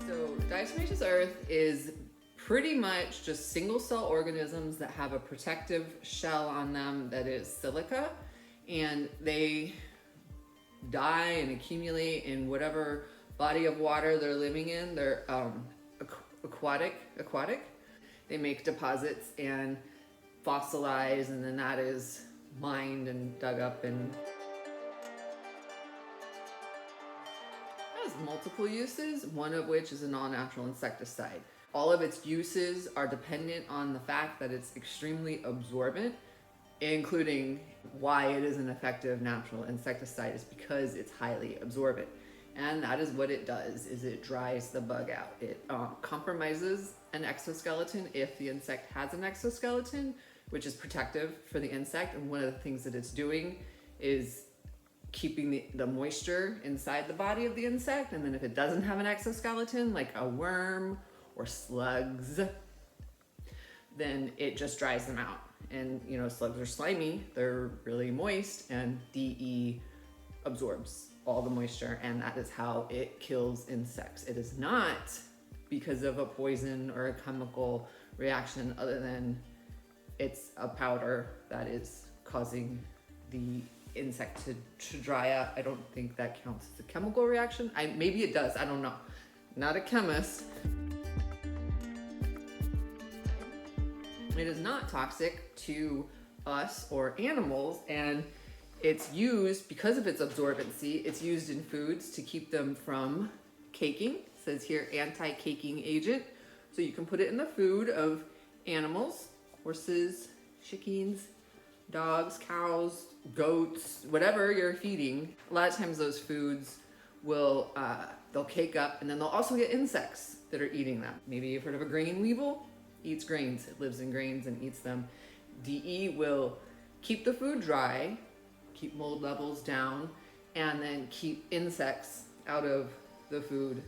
So diatomaceous earth is pretty much just single cell organisms that have a protective shell on them that is silica, and they die and accumulate in whatever body of water they're living in. They're aquatic. They make deposits and fossilize, and then that is mined and dug up and has multiple uses, one of which is an all-natural insecticide. All of its uses are dependent on the fact that it's extremely absorbent, including why it is an effective natural insecticide is because it's highly absorbent. And that is what it does, is it dries the bug out. It compromises an exoskeleton if the insect has an exoskeleton, which is protective for the insect. And one of the things that it's doing is keeping the moisture inside the body of the insect. And then if it doesn't have an exoskeleton, like a worm or slugs, then it just dries them out. And you know, slugs are slimy, they're really moist, and DE absorbs all the moisture, and that is how it kills insects. It is not because of a poison or a chemical reaction, other than it's a powder that is causing the insect to dry up. I don't think that counts as a chemical reaction. Maybe it does, I don't know. Not a chemist. It is not toxic to us or animals, and it's used, because of its absorbency, it's used in foods to keep them from caking. It says here anti-caking agent. So you can put it in the food of animals, horses, chickens, dogs, cows, goats, whatever you're feeding. A lot of times those foods will, they'll cake up, and then they'll also get insects that are eating them. Maybe you've heard of a grain weevil. Eats grains, it lives in grains and eats them. DE will keep the food dry, keep mold levels down, and then keep insects out of the food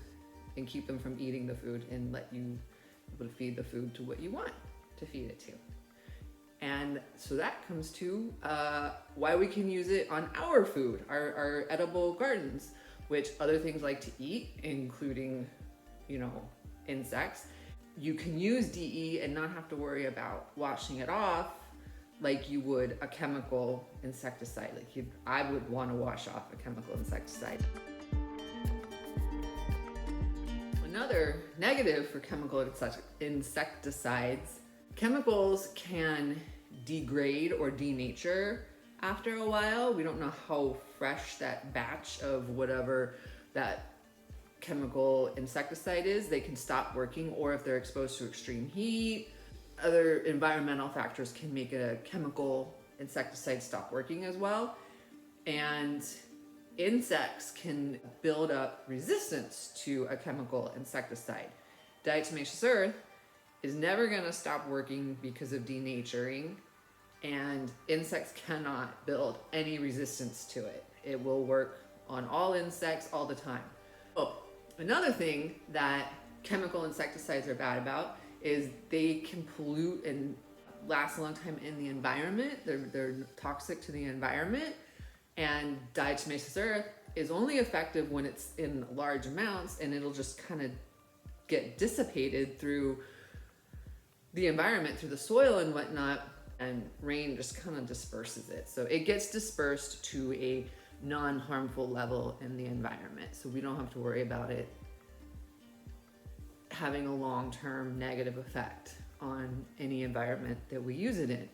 and keep them from eating the food, and let you be able to feed the food to what you want to feed it to. And so that comes to why we can use it on our food, our edible gardens, which other things like to eat, including, you know, insects. You can use DE and not have to worry about washing it off like you would a chemical insecticide. Like I would want to wash off a chemical insecticide. Another negative for chemical insecticides, chemicals can degrade or denature after a while. We don't know how fresh that batch of whatever that chemical insecticide is. They can stop working, or if they're exposed to extreme heat, other environmental factors can make a chemical insecticide stop working as well. And insects can build up resistance to a chemical insecticide. Diatomaceous earth is never going to stop working because of denaturing, and insects cannot build any resistance to it. It will work on all insects all the time. Oh, another thing that chemical insecticides are bad about is they can pollute and last a long time in the environment. They're toxic to the environment, and diatomaceous earth is only effective when it's in large amounts, and it'll just kind of get dissipated through the environment, through the soil and whatnot, and rain just kind of disperses it. So it gets dispersed to a non-harmful level in the environment, so we don't have to worry about it having a long-term negative effect on any environment that we use it in.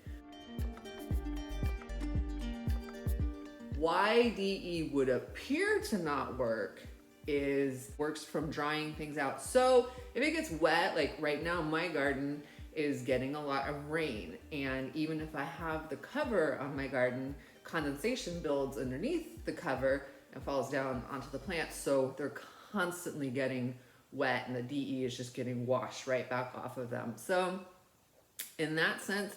Why DE would appear to not work is works from drying things out. So if it gets wet, like right now my garden is getting a lot of rain, and even if I have the cover on my garden, condensation builds underneath the cover and falls down onto the plants, so they're constantly getting wet, and the DE is just getting washed right back off of them. So in that sense,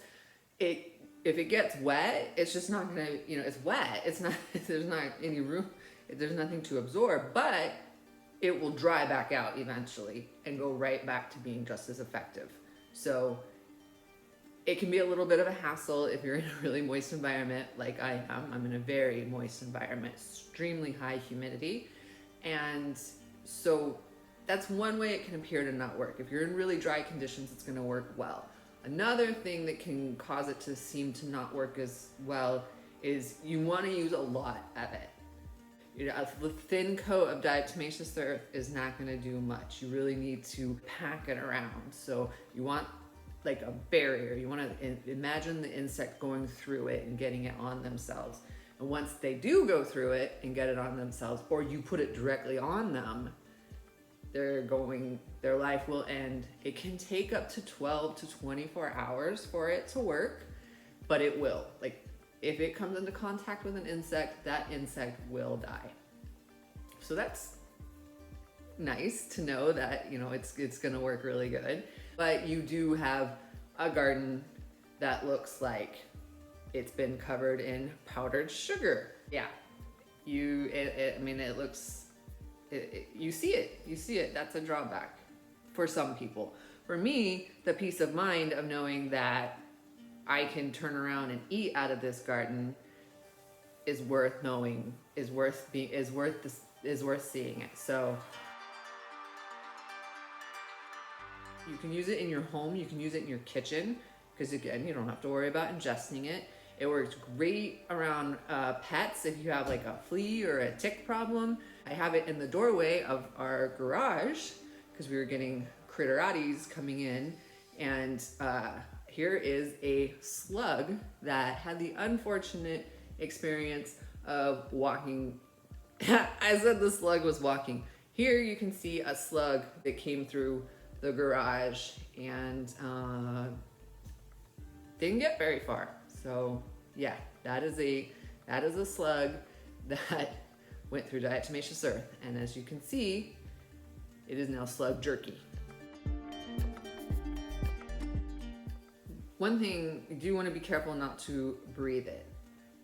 if it gets wet, it's just not gonna, you know, it's wet, it's not, there's not any room, there's nothing to absorb, but it will dry back out eventually and go right back to being just as effective. So it can be a little bit of a hassle if you're in a really moist environment like I am. I'm in a very moist environment, extremely high humidity. And so That's one way it can appear to not work. If you're in really dry conditions, it's going to work well. Another thing that can cause it to seem to not work as well is you want to use a lot of it. You know, a thin coat of diatomaceous earth is not going to do much. You really need to pack it around. So you want like a barrier. You want to imagine the insect going through it and getting it on themselves. And once they do go through it and get it on themselves, or you put it directly on them, their life will end. It can take up to 12 to 24 hours for it to work, but it will. Like, if it comes into contact with an insect, that insect will die. So that's nice to know that, you know, it's gonna work really good. But you do have a garden that looks like it's been covered in powdered sugar. Yeah, I mean, it looks, you see it, that's a drawback for some people. For me, the peace of mind of knowing that I can turn around and eat out of this garden is worth knowing, is worth seeing it. So you can use it in your home, you can use it in your kitchen, because again, you don't have to worry about ingesting it. It works great around pets if you have like a flea or a tick problem. I have it in the doorway of our garage because we were getting critteratis coming in, and here is a slug that had the unfortunate experience of walking. I said the slug was walking. Here you can see a slug that came through the garage and didn't get very far. So yeah, that is a slug that went through diatomaceous earth, and as you can see, it is now slug jerky. One thing, you do want to be careful not to breathe it.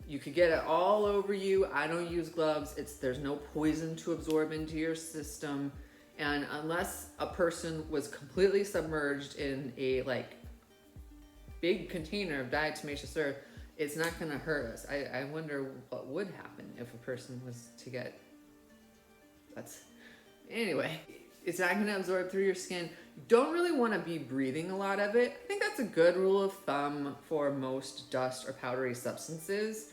You could get it all over you. I don't use gloves. There's no poison to absorb into your system. And unless a person was completely submerged in a like big container of diatomaceous earth, it's not gonna hurt us. I wonder what would happen if a person was to get, anyway, it's not gonna absorb through your skin. You don't really wanna be breathing a lot of it. I think that's a good rule of thumb for most dust or powdery substances.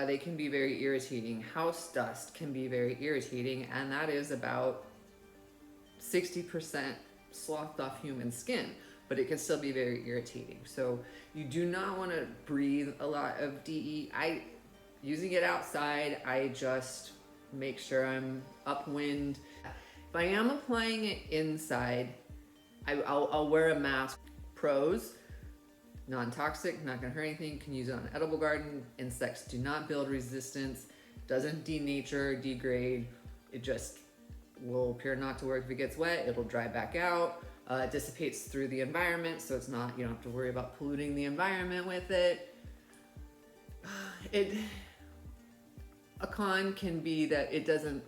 They can be very irritating. House dust can be very irritating, and that is about 60% sloughed off human skin, but it can still be very irritating. So you do not want to breathe a lot of DE. Using it outside, I just make sure I'm upwind. If I am applying it inside, I'll wear a mask. Pros: non-toxic, not gonna hurt anything, can use it on an edible garden. Insects do not build resistance, doesn't denature, degrade. It just will appear not to work if it gets wet. It'll dry back out. It dissipates through the environment, so it's not, you don't have to worry about polluting the environment with it. A con can be that it doesn't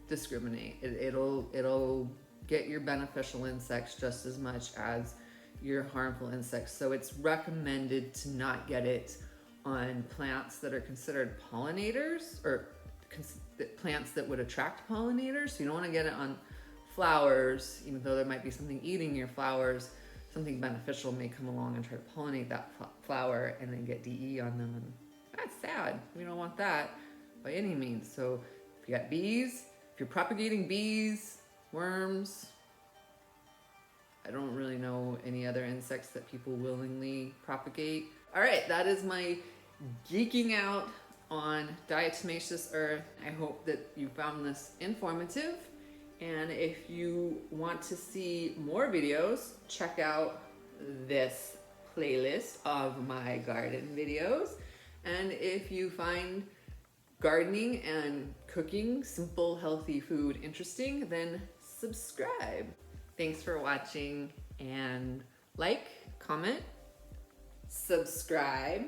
discriminate. It'll get your beneficial insects just as much as your harmful insects. So it's recommended to not get it on plants that are considered pollinators, or plants that would attract pollinators. So you don't want to get it on flowers, even though there might be something eating your flowers. Something beneficial may come along and try to pollinate that flower and then get DE on them, and that's sad. We don't want that by any means. So if you got bees, if you're propagating bees, worms, I don't really know any other insects that people willingly propagate. All right, that is my geeking out on diatomaceous earth. I hope that you found this informative. And if you want to see more videos, check out this playlist of my garden videos. And if you find gardening and cooking simple, healthy food interesting, then subscribe. Thanks for watching, and like, comment, subscribe,